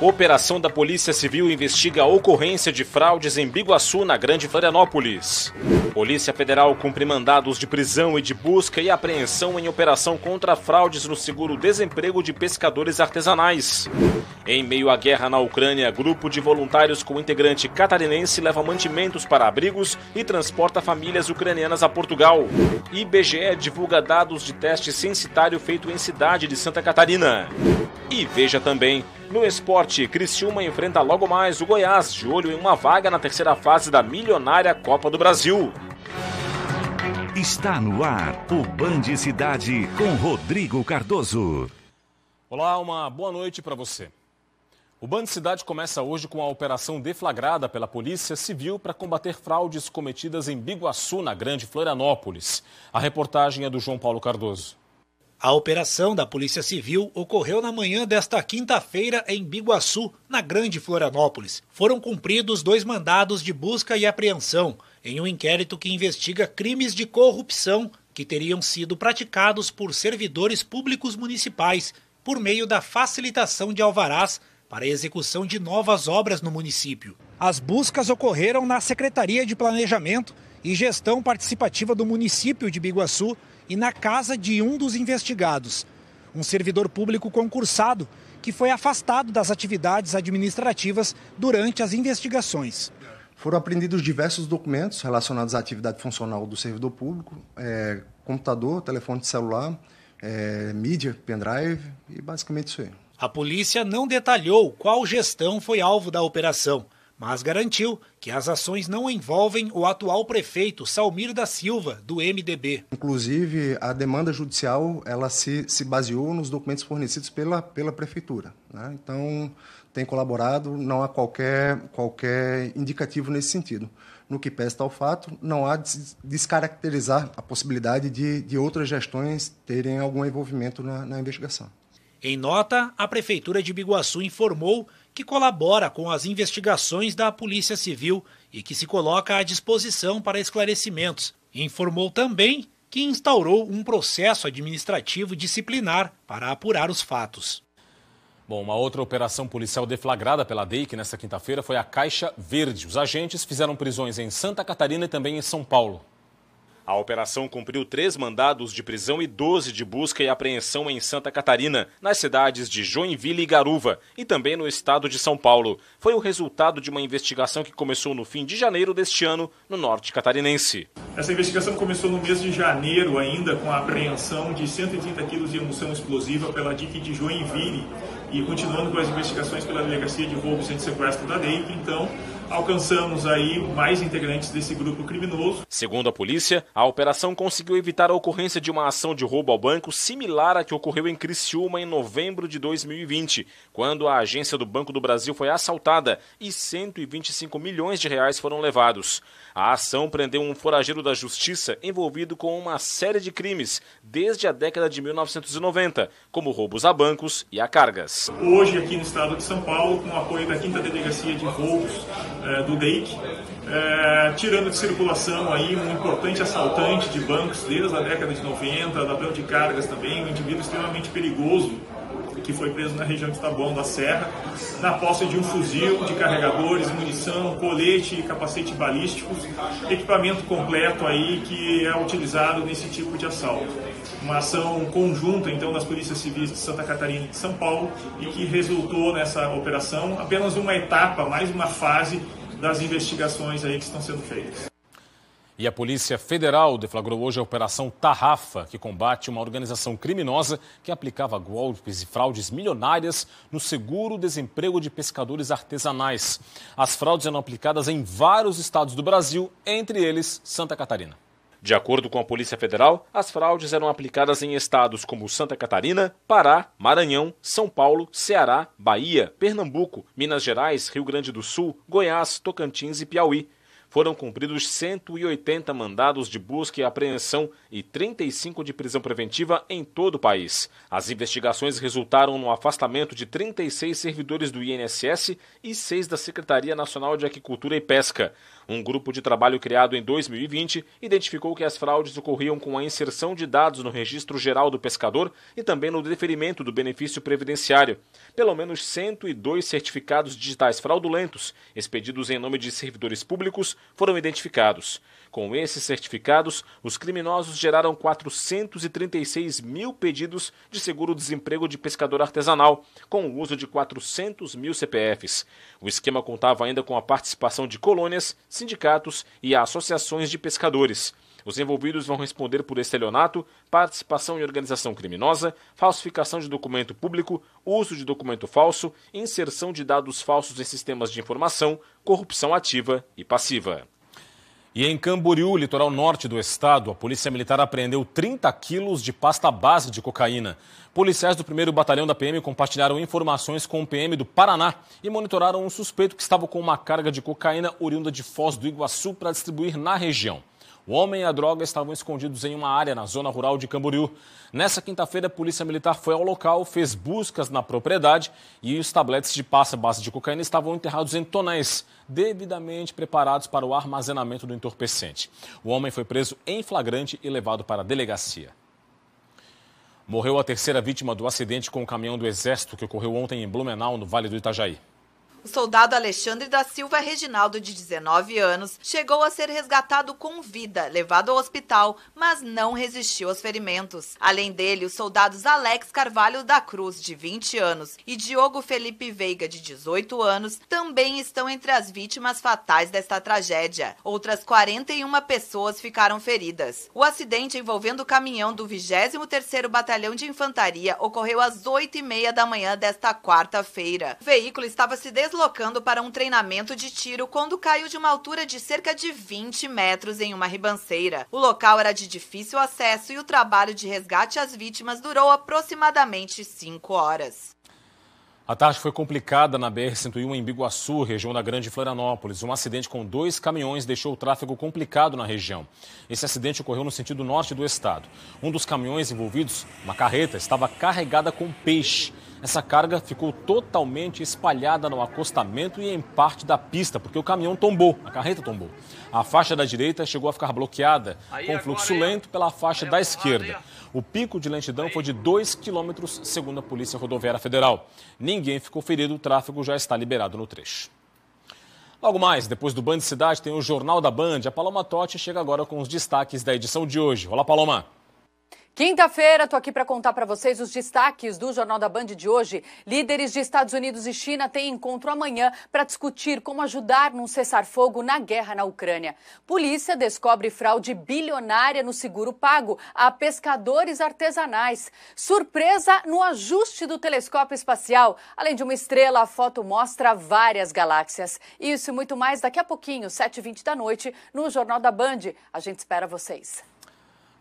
Operação da Polícia Civil investiga a ocorrência de fraudes em Biguaçu, na Grande Florianópolis. Polícia Federal cumpre mandados de prisão e de busca e apreensão em operação contra fraudes no seguro-desemprego de pescadores artesanais. Em meio à guerra na Ucrânia, grupo de voluntários com integrante catarinense leva mantimentos para abrigos e transporta famílias ucranianas a Portugal. IBGE divulga dados de teste censitário feito em cidade de Santa Catarina. E veja também, no esporte, Criciúma enfrenta logo mais o Goiás, de olho em uma vaga na terceira fase da milionária Copa do Brasil. Está no ar o Band Cidade com Rodrigo Cardoso. Olá, uma boa noite para você. O Band Cidade começa hoje com a operação deflagrada pela Polícia Civil para combater fraudes cometidas em Biguaçu, na Grande Florianópolis. A reportagem é do João Paulo Cardoso. A operação da Polícia Civil ocorreu na manhã desta quinta-feira em Biguaçu, na Grande Florianópolis. Foram cumpridos 2 mandados de busca e apreensão em um inquérito que investiga crimes de corrupção que teriam sido praticados por servidores públicos municipais por meio da facilitação de alvarás para a execução de novas obras no município. As buscas ocorreram na Secretaria de Planejamento e Gestão Participativa do município de Biguaçu e na casa de um dos investigados, um servidor público concursado que foi afastado das atividades administrativas durante as investigações. Foram apreendidos diversos documentos relacionados à atividade funcional do servidor público, computador, telefone celular, mídia, pendrive e basicamente isso aí. A polícia não detalhou qual gestão foi alvo da operação, mas garantiu que as ações não envolvem o atual prefeito Salmir da Silva, do MDB. Inclusive, a demanda judicial ela se baseou nos documentos fornecidos pela prefeitura, né? Então, tem colaborado, não há qualquer indicativo nesse sentido. No que pese ao fato, não há de descaracterizar a possibilidade de outras gestões terem algum envolvimento na investigação. Em nota, a Prefeitura de Biguaçu informou que colabora com as investigações da Polícia Civil e que se coloca à disposição para esclarecimentos. Informou também que instaurou um processo administrativo disciplinar para apurar os fatos. Bom, uma outra operação policial deflagrada pela DEIC nesta quinta-feira foi a Caixa Verde. Os agentes fizeram prisões em Santa Catarina e também em São Paulo. A operação cumpriu 3 mandados de prisão e 12 de busca e apreensão em Santa Catarina, nas cidades de Joinville e Garuva, e também no estado de São Paulo. Foi o resultado de uma investigação que começou no fim de janeiro deste ano, no norte catarinense. Essa investigação começou no mês de janeiro ainda, com a apreensão de 130 quilos de munição explosiva pela DIC de Joinville, e continuando com as investigações pela Delegacia de Roubos e de Sequestro da DEIC, então alcançamos aí mais integrantes desse grupo criminoso. Segundo a polícia, a operação conseguiu evitar a ocorrência de uma ação de roubo ao banco similar à que ocorreu em Criciúma em novembro de 2020, quando a agência do Banco do Brasil foi assaltada e 125 milhões de reais foram levados. A ação prendeu um forageiro da justiça envolvido com uma série de crimes desde a década de 1990, como roubos a bancos e a cargas. Hoje, aqui no estado de São Paulo, com o apoio da 5ª Delegacia de Roubos do DEIC, tirando de circulação aí um importante assaltante de bancos desde a década de 90, ladrão de cargas também, um indivíduo extremamente perigoso que foi preso na região de Taboão da Serra, na posse de um fuzil, de carregadores, munição, colete e capacete balísticos, equipamento completo aí que é utilizado nesse tipo de assalto. Uma ação conjunta, então, das polícias civis de Santa Catarina e de São Paulo e que resultou nessa operação apenas uma etapa, mais uma fase das investigações aí que estão sendo feitas. E a Polícia Federal deflagrou hoje a Operação Tarrafa, que combate uma organização criminosa que aplicava golpes e fraudes milionárias no seguro-desemprego de pescadores artesanais. As fraudes eram aplicadas em vários estados do Brasil, entre eles Santa Catarina. De acordo com a Polícia Federal, as fraudes eram aplicadas em estados como Santa Catarina, Pará, Maranhão, São Paulo, Ceará, Bahia, Pernambuco, Minas Gerais, Rio Grande do Sul, Goiás, Tocantins e Piauí. foram cumpridos 180 mandados de busca e apreensão e 35 de prisão preventiva em todo o país. As investigações resultaram no afastamento de 36 servidores do INSS e 6 da Secretaria Nacional de Aquicultura e Pesca. Um grupo de trabalho criado em 2020 identificou que as fraudes ocorriam com a inserção de dados no Registro Geral do Pescador e também no deferimento do benefício previdenciário. Pelo menos 102 certificados digitais fraudulentos, expedidos em nome de servidores públicos, foram identificados. Com esses certificados, os criminosos geraram 436 mil pedidos de seguro-desemprego de pescador artesanal, com o uso de 400 mil CPFs. O esquema contava ainda com a participação de colônias, sindicatos e associações de pescadores. Os envolvidos vão responder por estelionato, participação em organização criminosa, falsificação de documento público, uso de documento falso, inserção de dados falsos em sistemas de informação, corrupção ativa e passiva. E em Camboriú, litoral norte do estado, a Polícia Militar apreendeu 30 quilos de pasta base de cocaína. Policiais do 1º Batalhão da PM compartilharam informações com o PM do Paraná e monitoraram um suspeito que estava com uma carga de cocaína oriunda de Foz do Iguaçu para distribuir na região. O homem e a droga estavam escondidos em uma área na zona rural de Camboriú. Nessa quinta-feira, a Polícia Militar foi ao local, fez buscas na propriedade e os tabletes de pasta base de cocaína estavam enterrados em tonéis, devidamente preparados para o armazenamento do entorpecente. O homem foi preso em flagrante e levado para a delegacia. Morreu a terceira vítima do acidente com o caminhão do Exército que ocorreu ontem em Blumenau, no Vale do Itajaí. O soldado Alexandre da Silva Reginaldo, de 19 anos, chegou a ser resgatado com vida, levado ao hospital, mas não resistiu aos ferimentos. Além dele, os soldados Alex Carvalho da Cruz, de 20 anos, e Diogo Felipe Veiga, de 18 anos, também estão entre as vítimas fatais desta tragédia. Outras 41 pessoas ficaram feridas. O acidente envolvendo o caminhão do 23º Batalhão de Infantaria ocorreu às 8h30 da manhã desta quarta-feira. O veículo estava se deslocando para um treinamento de tiro quando caiu de uma altura de cerca de 20 metros em uma ribanceira. O local era de difícil acesso e o trabalho de resgate às vítimas durou aproximadamente 5 horas. A tarde foi complicada na BR-101 em Biguaçu, região da Grande Florianópolis. Um acidente com 2 caminhões deixou o tráfego complicado na região. Esse acidente ocorreu no sentido norte do estado. Um dos caminhões envolvidos, uma carreta, estava carregada com peixe. Essa carga ficou totalmente espalhada no acostamento e em parte da pista, porque o caminhão tombou, a carreta tombou. A faixa da direita chegou a ficar bloqueada, com fluxo lento pela faixa da esquerda. O pico de lentidão foi de 2 quilômetros, segundo a Polícia Rodoviária Federal. Ninguém ficou ferido, o tráfego já está liberado no trecho. Logo mais, depois do Band Cidade, tem o Jornal da Band. A Paloma Totti chega agora com os destaques da edição de hoje. Olá, Paloma. Quinta-feira, estou aqui para contar para vocês os destaques do Jornal da Band de hoje. Líderes de Estados Unidos e China têm encontro amanhã para discutir como ajudar num cessar-fogo na guerra na Ucrânia. Polícia descobre fraude bilionária no seguro pago a pescadores artesanais. Surpresa no ajuste do telescópio espacial. Além de uma estrela, a foto mostra várias galáxias. Isso e muito mais daqui a pouquinho, 7h20 da noite, no Jornal da Band. A gente espera vocês.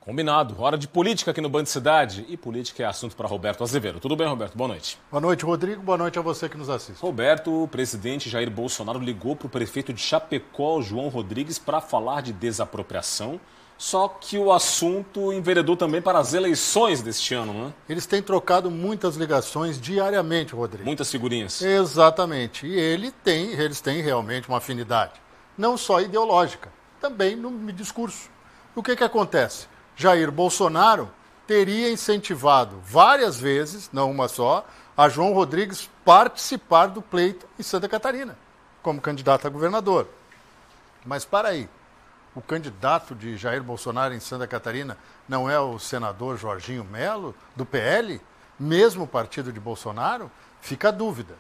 Combinado. Hora de política aqui no Band Cidade. E política é assunto para Roberto Azevedo. Tudo bem, Roberto? Boa noite. Boa noite, Rodrigo. Boa noite a você que nos assiste. Roberto, o presidente Jair Bolsonaro ligou para o prefeito de Chapecó, João Rodrigues, para falar de desapropriação. Só que o assunto enveredou também para as eleições deste ano, não é? Eles têm trocado muitas ligações diariamente, Rodrigo. Muitas figurinhas. Exatamente. E eles têm realmente uma afinidade. Não só ideológica, também no discurso. O que acontece? Jair Bolsonaro teria incentivado várias vezes, não uma só, a João Rodrigues participar do pleito em Santa Catarina, como candidato a governador. Mas para aí, o candidato de Jair Bolsonaro em Santa Catarina não é o senador Jorginho Melo, do PL, mesmo partido de Bolsonaro? Fica a dúvida.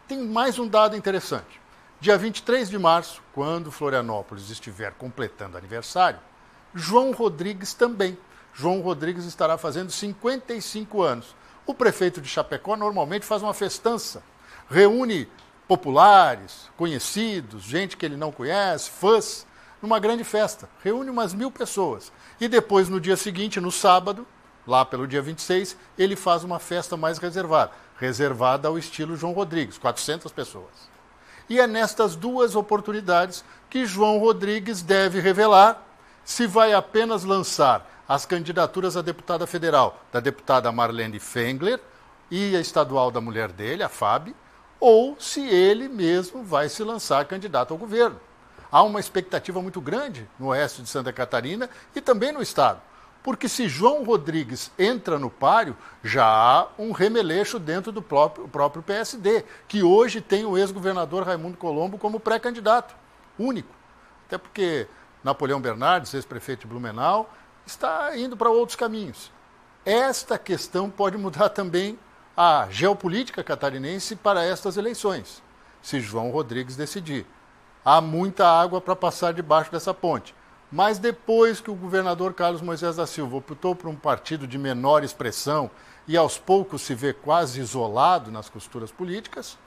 Tem mais um dado interessante. Dia 23 de março, quando Florianópolis estiver completando aniversário, João Rodrigues também. João Rodrigues estará fazendo 55 anos. O prefeito de Chapecó normalmente faz uma festança. Reúne populares, conhecidos, gente que ele não conhece, fãs, numa grande festa. Reúne umas 1000 pessoas. E depois, no dia seguinte, no sábado, lá pelo dia 26, ele faz uma festa mais reservada ao estilo João Rodrigues, 400 pessoas. E é nestas duas oportunidades que João Rodrigues deve revelar se vai apenas lançar as candidaturas a deputada federal da deputada Marlene Fengler e a estadual da mulher dele, a Fábio, ou se ele mesmo vai se lançar candidato ao governo. Há uma expectativa muito grande no oeste de Santa Catarina e também no estado, porque se João Rodrigues entra no páreo, já há um remeleixo dentro do próprio PSD, que hoje tem o ex-governador Raimundo Colombo como pré-candidato único. Até porque Napoleão Bernardes, ex-prefeito de Blumenau, está indo para outros caminhos. Esta questão pode mudar também a geopolítica catarinense para estas eleições, se João Rodrigues decidir. Há muita água para passar debaixo dessa ponte. Mas depois que o governador Carlos Moisés da Silva optou por um partido de menor expressão e aos poucos se vê quase isolado nas costuras políticas,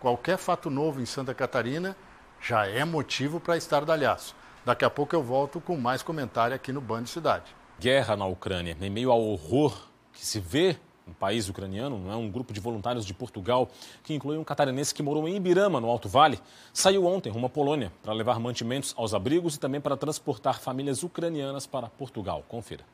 qualquer fato novo em Santa Catarina já é motivo para estardalhaço. Daqui a pouco eu volto com mais comentário aqui no Band Cidade. Guerra na Ucrânia, em meio ao horror que se vê no país ucraniano, não é? Um grupo de voluntários de Portugal, que inclui um catarinense que morou em Ibirama, no Alto Vale, saiu ontem rumo à Polônia para levar mantimentos aos abrigos e também para transportar famílias ucranianas para Portugal. Confira.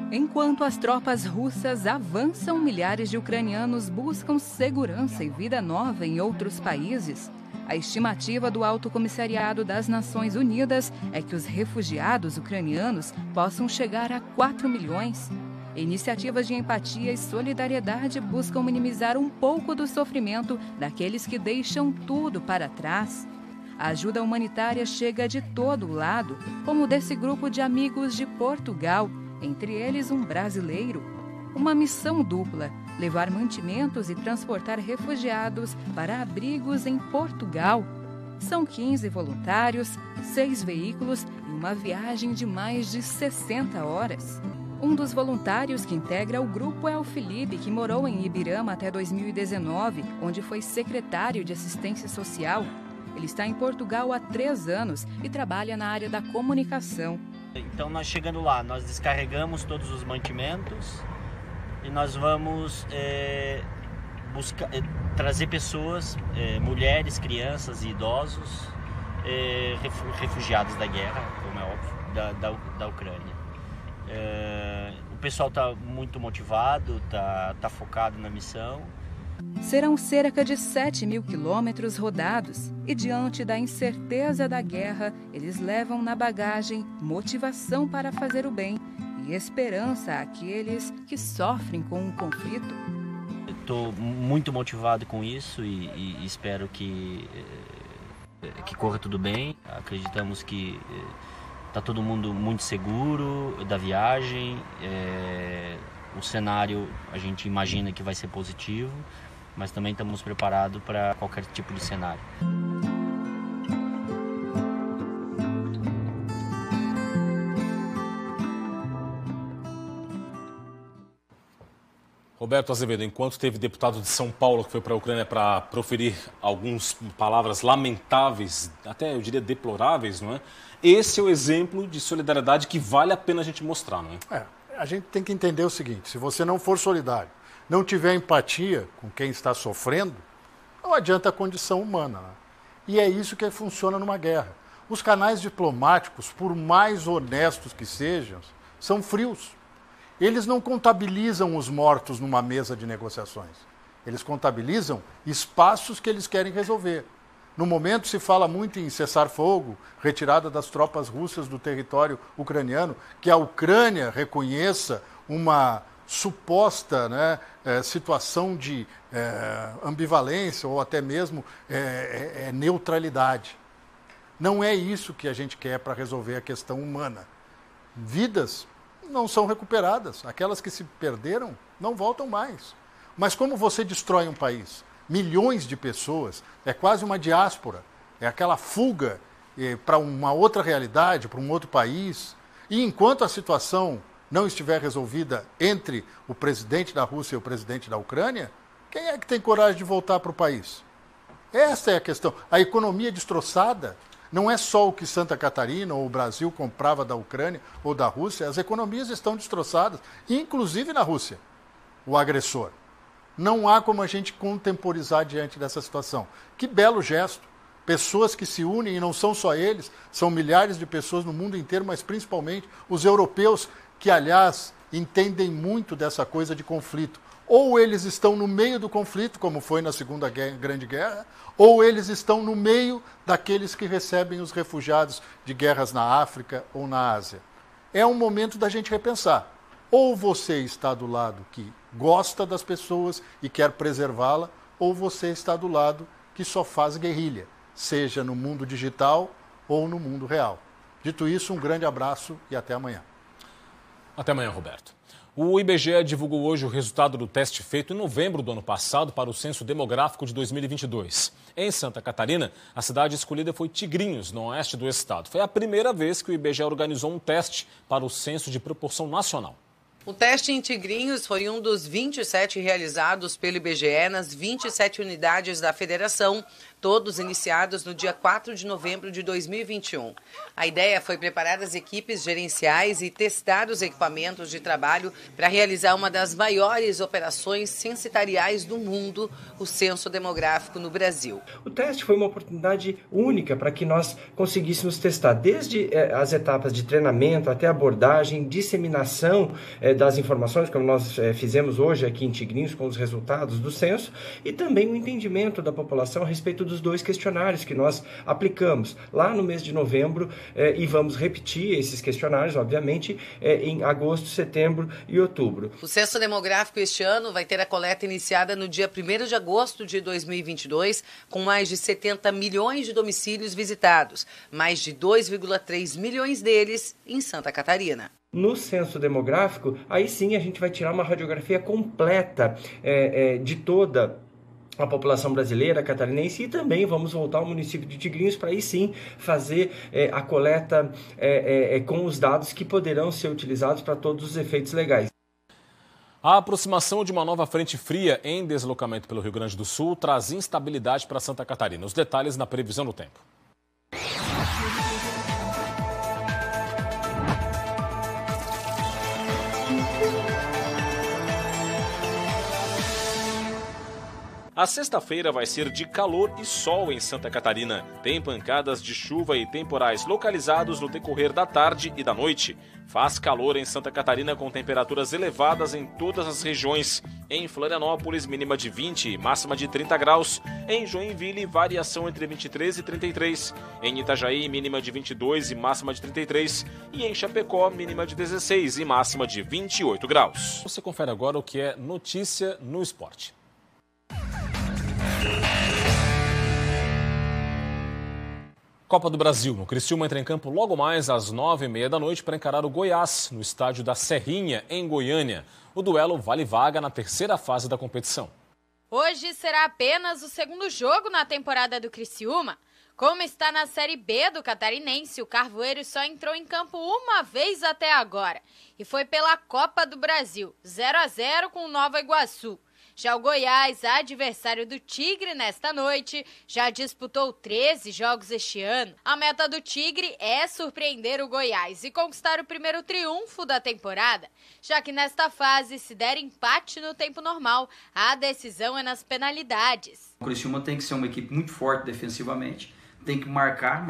Enquanto as tropas russas avançam, milhares de ucranianos buscam segurança e vida nova em outros países. A estimativa do Alto Comissariado das Nações Unidas é que os refugiados ucranianos possam chegar a 4 milhões. Iniciativas de empatia e solidariedade buscam minimizar um pouco do sofrimento daqueles que deixam tudo para trás. A ajuda humanitária chega de todo lado, como desse grupo de amigos de Portugal, entre eles um brasileiro. Uma missão dupla: levar mantimentos e transportar refugiados para abrigos em Portugal. São 15 voluntários, 6 veículos e uma viagem de mais de 60 horas. Um dos voluntários que integra o grupo é o Felipe, que morou em Ibirama até 2019, onde foi secretário de assistência social. Ele está em Portugal há 3 anos e trabalha na área da comunicação. Então, nós chegando lá, nós descarregamos todos os mantimentos e nós vamos trazer pessoas, mulheres, crianças e idosos, refugiados da guerra, como é óbvio, da Ucrânia. O pessoal está muito motivado, está focado na missão. Serão cerca de 7.000 quilômetros rodados e, diante da incerteza da guerra, eles levam na bagagem motivação para fazer o bem e esperança àqueles que sofrem com o conflito. Estou muito motivado com isso e espero que corra tudo bem. Acreditamos que está todo mundo muito seguro da viagem. O cenário a gente imagina que vai ser positivo, mas também estamos preparados para qualquer tipo de cenário. Roberto Azevedo, enquanto teve deputado de São Paulo que foi para a Ucrânia para proferir algumas palavras lamentáveis, até eu diria deploráveis, não é? Esse é o exemplo de solidariedade que vale a pena a gente mostrar, não é? A gente tem que entender o seguinte: se você não for solidário, não tiver empatia com quem está sofrendo, não adianta a condição humana, né? E é isso que funciona numa guerra. Os canais diplomáticos, por mais honestos que sejam, são frios. Eles não contabilizam os mortos numa mesa de negociações. Eles contabilizam espaços que eles querem resolver. No momento se fala muito em cessar-fogo, retirada das tropas russas do território ucraniano, que a Ucrânia reconheça uma suposta situação de ambivalência ou até mesmo neutralidade. Não é isso que a gente quer para resolver a questão humana. Vidas não são recuperadas. Aquelas que se perderam não voltam mais. Mas como você destrói um país? Milhões de pessoas, é quase uma diáspora, é aquela fuga para uma outra realidade, para um outro país. E enquanto a situação não estiver resolvida entre o presidente da Rússia e o presidente da Ucrânia, quem é que tem coragem de voltar para o país? Essa é a questão. A economia destroçada não é só o que Santa Catarina ou o Brasil comprava da Ucrânia ou da Rússia, as economias estão destroçadas, inclusive na Rússia, o agressor. Não há como a gente contemporizar diante dessa situação. Que belo gesto. Pessoas que se unem, e não são só eles, são milhares de pessoas no mundo inteiro, mas principalmente os europeus, que, aliás, entendem muito dessa coisa de conflito. Ou eles estão no meio do conflito, como foi na Segunda Grande Guerra, ou eles estão no meio daqueles que recebem os refugiados de guerras na África ou na Ásia. É um momento da gente repensar. Ou você está do lado que gosta das pessoas e quer preservá-la, ou você está do lado que só faz guerrilha, seja no mundo digital ou no mundo real. Dito isso, um grande abraço e até amanhã. Até amanhã, Roberto. O IBGE divulgou hoje o resultado do teste feito em novembro do ano passado para o Censo Demográfico de 2022. Em Santa Catarina, a cidade escolhida foi Tigrinhos, no oeste do estado. Foi a primeira vez que o IBGE organizou um teste para o censo de proporção nacional. O teste em Tigrinhos foi um dos 27 realizados pelo IBGE nas 27 unidades da federação, todos iniciados no dia 4 de novembro de 2021. A ideia foi preparar as equipes gerenciais e testar os equipamentos de trabalho para realizar uma das maiores operações censitariais do mundo, o censo demográfico no Brasil. O teste foi uma oportunidade única para que nós conseguíssemos testar desde as etapas de treinamento até abordagem, disseminação das informações, como nós fizemos hoje aqui em Tigrinhos com os resultados do censo, e também o entendimento da população a respeito dos 2 questionários que nós aplicamos lá no mês de novembro e vamos repetir esses questionários, obviamente, em agosto, setembro e outubro. O censo demográfico este ano vai ter a coleta iniciada no dia 1º de agosto de 2022, com mais de 70 milhões de domicílios visitados, mais de 2,3 milhões deles em Santa Catarina. No censo demográfico, aí sim a gente vai tirar uma radiografia completa de toda a população brasileira, catarinense, e também vamos voltar ao município de Tigrinhos para aí sim fazer a coleta com os dados que poderão ser utilizados para todos os efeitos legais. A aproximação de uma nova frente fria em deslocamento pelo Rio Grande do Sul traz instabilidade para Santa Catarina. Os detalhes na previsão do tempo. A sexta-feira vai ser de calor e sol em Santa Catarina. Tem pancadas de chuva e temporais localizados no decorrer da tarde e da noite. Faz calor em Santa Catarina com temperaturas elevadas em todas as regiões. Em Florianópolis, mínima de 20 e máxima de 30 graus. Em Joinville, variação entre 23 e 33. Em Itajaí, mínima de 22 e máxima de 33. E em Chapecó, mínima de 16 e máxima de 28 graus. Você confere agora o que é notícia no esporte. Copa do Brasil. O Criciúma entra em campo logo mais às 9h30 da noite para encarar o Goiás, no estádio da Serrinha, em Goiânia. O duelo vale vaga na terceira fase da competição. Hoje será apenas o segundo jogo na temporada do Criciúma. Como está na Série B do Catarinense, o Carvoeiro só entrou em campo uma vez até agora. E foi pela Copa do Brasil, 0-0 com o Nova Iguaçu. Já o Goiás, adversário do Tigre nesta noite, já disputou 13 jogos este ano. A meta do Tigre é surpreender o Goiás e conquistar o primeiro triunfo da temporada, já que nesta fase, se der empate no tempo normal, a decisão é nas penalidades. O Criciúma tem que ser uma equipe muito forte defensivamente, tem que marcar,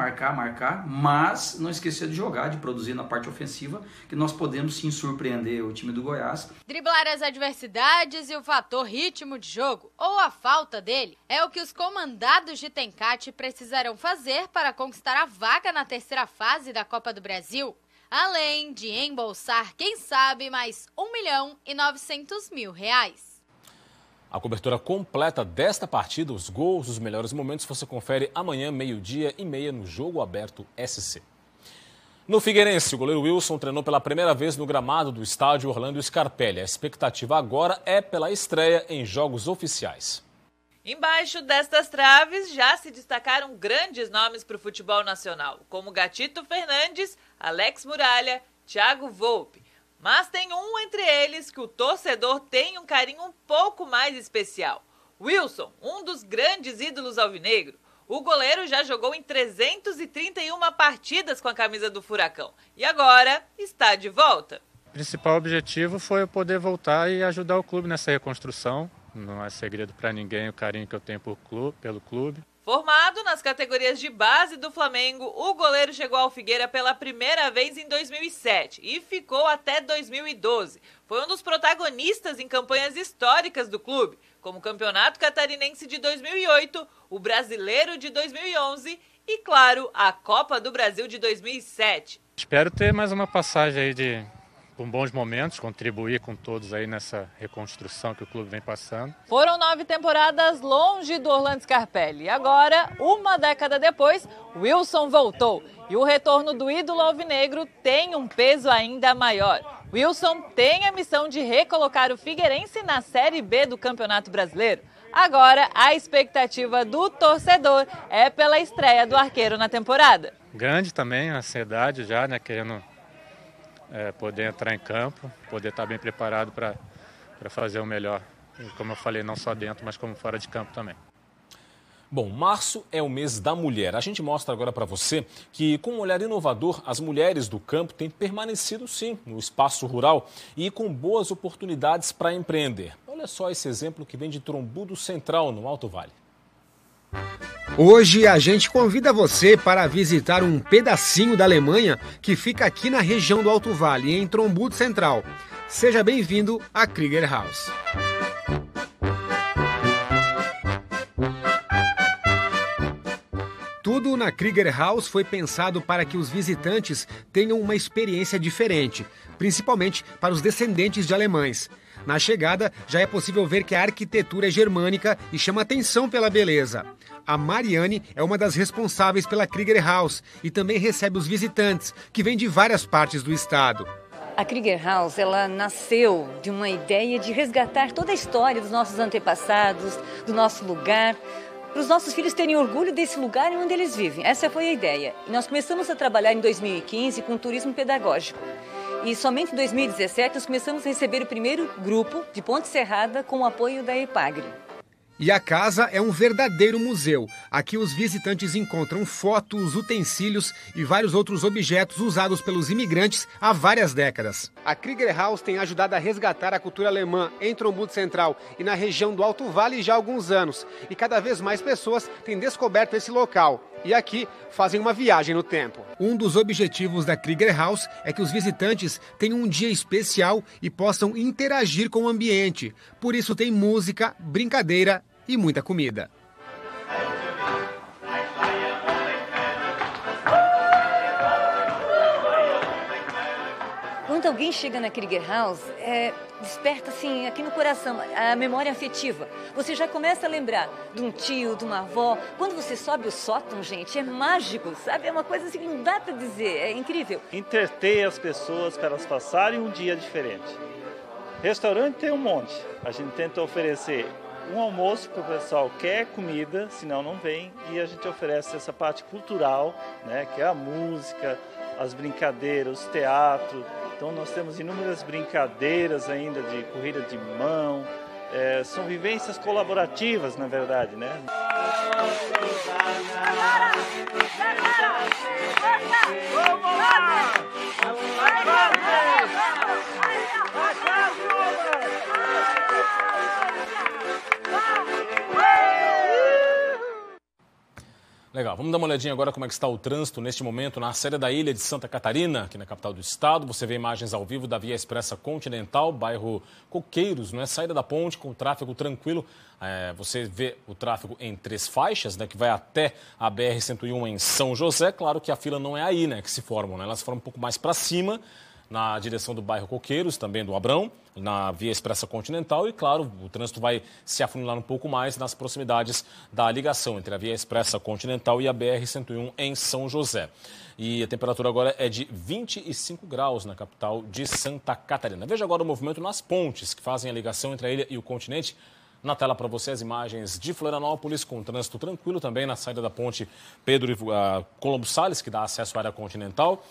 mas não esquecer de jogar, de produzir na parte ofensiva, que nós podemos sim surpreender o time do Goiás. Driblar as adversidades e o fator ritmo de jogo, ou a falta dele, é o que os comandados de Tencate precisarão fazer para conquistar a vaga na terceira fase da Copa do Brasil, além de embolsar, quem sabe, mais R$1.900.000. A cobertura completa desta partida, os gols, os melhores momentos, você confere amanhã, 12h30, no Jogo Aberto SC. No Figueirense, o goleiro Wilson treinou pela primeira vez no gramado do estádio Orlando Scarpelli. A expectativa agora é pela estreia em jogos oficiais. Embaixo destas traves já se destacaram grandes nomes para o futebol nacional, como Gatito Fernandes, Alex Muralha, Thiago Volpe. Mas tem um entre eles que o torcedor tem um carinho um pouco mais especial. Wilson, um dos grandes ídolos alvinegro. O goleiro já jogou em 331 partidas com a camisa do Furacão e agora está de volta. O principal objetivo foi poder voltar e ajudar o clube nessa reconstrução, Não é segredo para ninguém o carinho que eu tenho pelo clube. Formado nas categorias de base do Flamengo, o goleiro chegou ao Figueira pela primeira vez em 2007 e ficou até 2012. Foi um dos protagonistas em campanhas históricas do clube, como o Campeonato Catarinense de 2008, o Brasileiro de 2011 e, claro, a Copa do Brasil de 2007. Espero ter mais uma passagem aí com bons momentos, contribuir com todos aí nessa reconstrução que o clube vem passando. Foram 9 temporadas longe do Orlando Scarpelli. E agora, uma década depois, Wilson voltou. E o retorno do ídolo alvinegro tem um peso ainda maior. Wilson tem a missão de recolocar o Figueirense na Série B do Campeonato Brasileiro. Agora, a expectativa do torcedor é pela estreia do arqueiro na temporada. Grande também, a ansiedade já, né, querendo poder entrar em campo, poder estar bem preparado para fazer o melhor. Como eu falei, não só dentro, mas como fora de campo também. Bom, março é o mês da mulher. A gente mostra agora para você que, com um olhar inovador, as mulheres do campo têm permanecido, sim, no espaço rural e com boas oportunidades para empreender. Olha só esse exemplo que vem de Trombudo Central, no Alto Vale. Hoje a gente convida você para visitar um pedacinho da Alemanha que fica aqui na região do Alto Vale, em Trombudo Central. Seja bem-vindo a Krieger House. Tudo na Krieger House foi pensado para que os visitantes tenham uma experiência diferente, principalmente para os descendentes de alemães. Na chegada, já é possível ver que a arquitetura é germânica e chama atenção pela beleza. A Mariane é uma das responsáveis pela Krieger House e também recebe os visitantes, que vêm de várias partes do estado. A Krieger House, ela nasceu de uma ideia de resgatar toda a história dos nossos antepassados, do nosso lugar, para os nossos filhos terem orgulho desse lugar onde eles vivem. Essa foi a ideia. E nós começamos a trabalhar em 2015 com turismo pedagógico. E somente em 2017 nós começamos a receber o primeiro grupo de Ponte Serrada com o apoio da EPAGRE. E a casa é um verdadeiro museu. Aqui os visitantes encontram fotos, utensílios e vários outros objetos usados pelos imigrantes há várias décadas. A Krieger House tem ajudado a resgatar a cultura alemã em Trombudo Central e na região do Alto Vale já há alguns anos. E cada vez mais pessoas têm descoberto esse local. E aqui fazem uma viagem no tempo. Um dos objetivos da Krieger House é que os visitantes tenham um dia especial e possam interagir com o ambiente. Por isso tem música, brincadeira e muita comida. Quando alguém chega na Krieger House, desperta assim, aqui no coração, a memória afetiva. Você já começa a lembrar de um tio, de uma avó. Quando você sobe o sótão, gente, é mágico, sabe? É uma coisa assim que não dá para dizer, é incrível. Entreter as pessoas para elas passarem um dia diferente. Restaurante tem um monte. A gente tenta oferecer um almoço para o pessoal que quer comida, senão não vem. E a gente oferece essa parte cultural, né, que é a música, as brincadeiras, o teatro. Então nós temos inúmeras brincadeiras ainda de corrida de mão, são vivências colaborativas, na verdade, né? Legal, vamos dar uma olhadinha agora como é que está o trânsito neste momento na saída da ilha de Santa Catarina, aqui na capital do estado. Você vê imagens ao vivo da Via Expressa Continental, bairro Coqueiros, né? Saída da ponte com tráfego tranquilo. Você vê o tráfego em 3 faixas, né? Que vai até a BR-101 em São José. Claro que a fila não é aí, né? Que se formam, né? Elas foram um pouco mais para cima, na direção do bairro Coqueiros, também do Abrão, na Via Expressa Continental e, claro, o trânsito vai se afunilar um pouco mais nas proximidades da ligação entre a Via Expressa Continental e a BR-101 em São José. E a temperatura agora é de 25 graus na capital de Santa Catarina. Veja agora o movimento nas pontes que fazem a ligação entre a ilha e o continente. Na tela para você as imagens de Florianópolis, com trânsito tranquilo também na saída da ponte Colombo Salles, que dá acesso à área continental,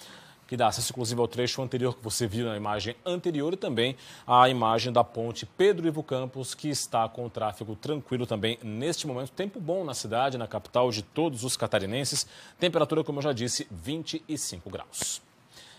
que dá acesso inclusive ao trecho anterior que você viu na imagem anterior e também a imagem da ponte Pedro Ivo Campos, que está com o tráfego tranquilo também neste momento. Tempo bom na cidade, na capital de todos os catarinenses. Temperatura, como eu já disse, 25 graus.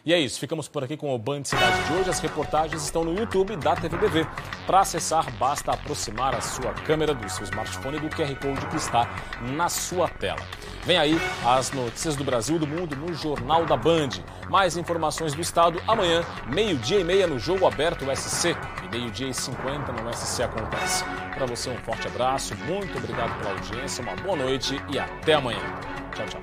E é isso, ficamos por aqui com o Band Cidade de hoje. As reportagens estão no YouTube da TVBV. Para acessar, basta aproximar a sua câmera do seu smartphone do QR Code que está na sua tela. Vem aí as notícias do Brasil e do mundo no Jornal da Band. Mais informações do estado amanhã, 12:30 no Jogo Aberto SC e 12:50 no SC Acontece. Para você um forte abraço, muito obrigado pela audiência, uma boa noite e até amanhã. Tchau, tchau.